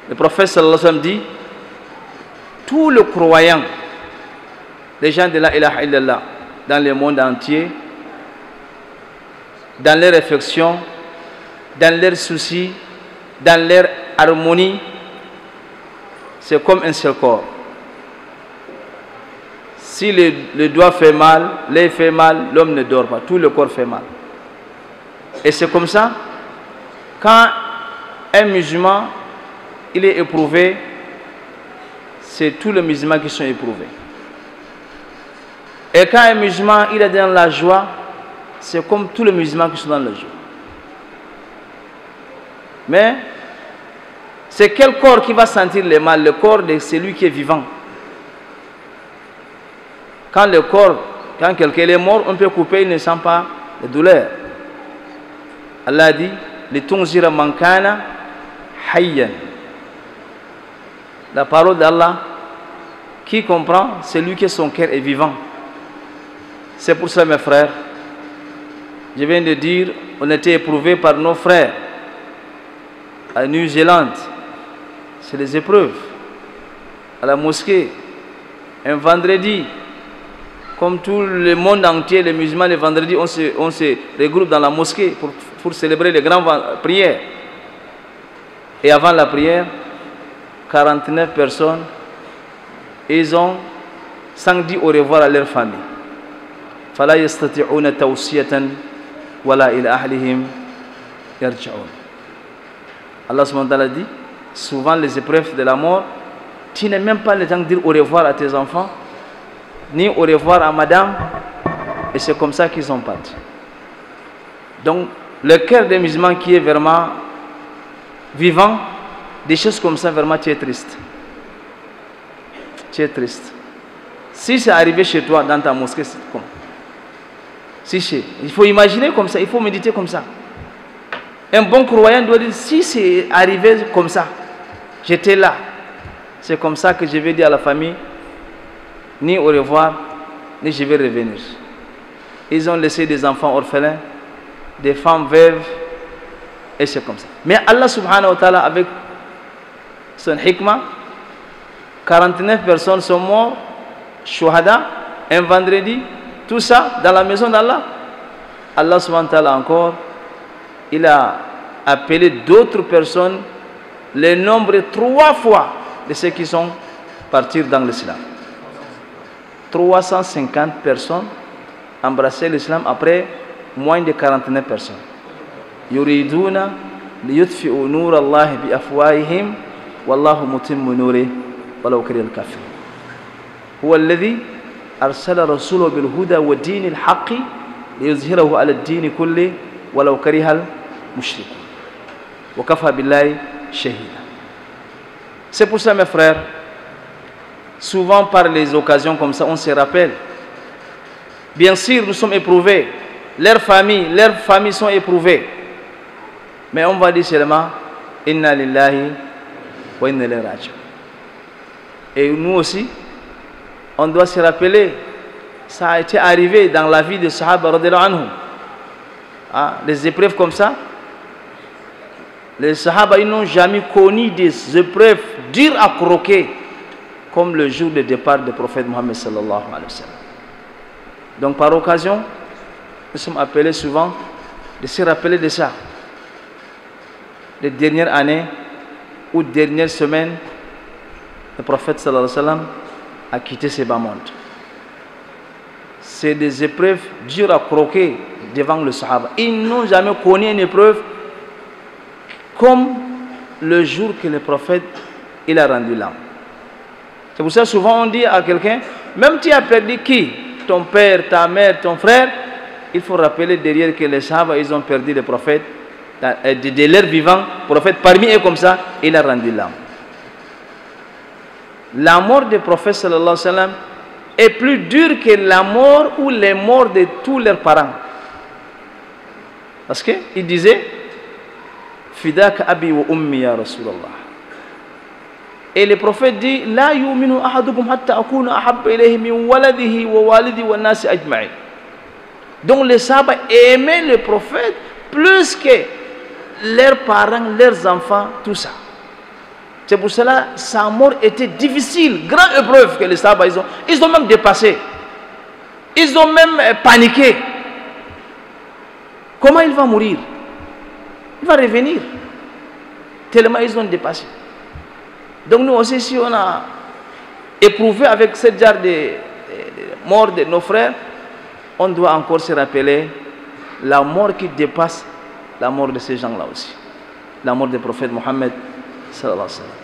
Le prophète sallallahu alayhi wa sallam dit, tous les croyants, les gens de la ilaha illallah, dans le monde entier, dans leurs réflexions, dans leurs soucis, dans leur harmonie, c'est comme un seul corps. Si le doigt fait mal, l'œil fait mal, l'homme ne dort pas, tout le corps fait mal. Et c'est comme ça, quand un musulman, il est éprouvé, c'est tous les musulmans qui sont éprouvés. Et quand un musulman, il est dans la joie, c'est comme tous les musulmans qui sont dans la joie. Mais, c'est quel corps qui va sentir le mal? Le corps de celui qui est vivant. Quand le corps, quand quelqu'un est mort, on peut couper, il ne sent pas la douleur. Allah dit, litunzira man kana hayyan. La parole d'Allah, qui comprend, c'est lui qui son cœur est vivant. C'est pour ça, mes frères, je viens de dire, on était éprouvés par nos frères à Nouvelle-Zélande. C'est des épreuves. À la mosquée, un vendredi, comme tout le monde entier, les musulmans, le vendredi, on se regroupe dans la mosquée pour célébrer les grandes prières. Et avant la prière, 49 personnes, ils ont sans dire au revoir à leur famille. فَلَا يَسْتَطِعُونَ تَوْسِيَةً وَلَا إِلَى أَهْلِهِمْ يَرْجِعُونَ. Allah subhanahu wa ta'ala dit, souvent les épreuves de la mort, tu n'as même pas le temps de dire au revoir à tes enfants, ni au revoir à madame, et c'est comme ça qu'ils sont partis. Donc, le cœur des musulmans qui est vraiment vivant, des choses comme ça, vraiment, tu es triste. Tu es triste. Si c'est arrivé chez toi, dans ta mosquée, c'est comme. Il faut imaginer comme ça, il faut méditer comme ça. Un bon croyant doit dire, si c'est arrivé comme ça, j'étais là, c'est comme ça que je vais dire à la famille, ni au revoir, ni je vais revenir. Ils ont laissé des enfants orphelins, des femmes veuves, et c'est comme ça. Mais Allah subhanahu wa ta'ala, avec son hikmah, 49 personnes sont mortes, shuhada, un vendredi, tout ça dans la maison d'Allah. Allah subhanahu wa ta'ala encore, il a appelé d'autres personnes, le nombre 3 fois de ceux qui sont partis dans l'islam. 350 personnes embrassaient l'islam après moins de 49 personnes. Yuriduna liyutfi'u nur Allah bi afwahihim wallahu mutimmu nurihi walau karihal kafirun. Huwa alladhi arsala rasulahu bil huda wa dinil haqqi liyuzhirahu ala ad-din kulli walau karihal mushrikun. Wa kafa billahi shahida. C'est pour ça, mes frères, souvent par les occasions comme ça, on se rappelle. Bien sûr, nous sommes éprouvés. Leurs familles sont éprouvées. Mais on va dire seulement Inna lillahi wa inna ilayhi raji'un. Et nous aussi, on doit se rappeler, ça a été arrivé dans la vie de Sahaba radhiyallahu anhum. Des épreuves comme ça. Les Sahaba, ils n'ont jamais connu des épreuves dures à croquer comme le jour de départ du prophète Mohammed sallallahu alayhi wa sallam. Donc par occasion, nous sommes appelés souvent de se rappeler de ça. Les dernières années ou dernières semaines, le prophète sallallahu alayhi wa sallam a quitté ce bas monde. C'est des épreuves dures à croquer devant le Sahaba. Ils n'ont jamais connu une épreuve comme le jour que le prophète il a rendu l'âme. C'est pour ça souvent on dit à quelqu'un, même tu as perdu qui? Ton père, ta mère, ton frère. Il faut rappeler derrière que les Sahaba ils ont perdu le prophète de leur vivant. Le prophète parmi eux comme ça, il a rendu l'âme. La mort du prophète sallallahu alayhi wa sallam est plus dure que la mort ou les morts de tous leurs parents. Parce qu'il disait Fidaka abi wa ummi ya Rasulallah. Et le prophète dit La yu'minu ahadukum hatta akuna ahabba ilayhi min waladihi wa walidi wa nasi ajma'in. Donc les Sahaba aimaient le prophète plus que leurs parents, leurs enfants, tout ça. C'est pour cela que sa mort était difficile, grande épreuve que les Sahaba, ils ont même dépassé. Ils ont même paniqué. Comment il va mourir? Il va revenir. Tellement ils ont dépassé. Donc nous aussi, si on a éprouvé avec ce genre de mort de nos frères, on doit encore se rappeler la mort qui dépasse la mort de ces gens-là aussi. La mort du prophète Mohammed sallallahu alayhi wa sallam.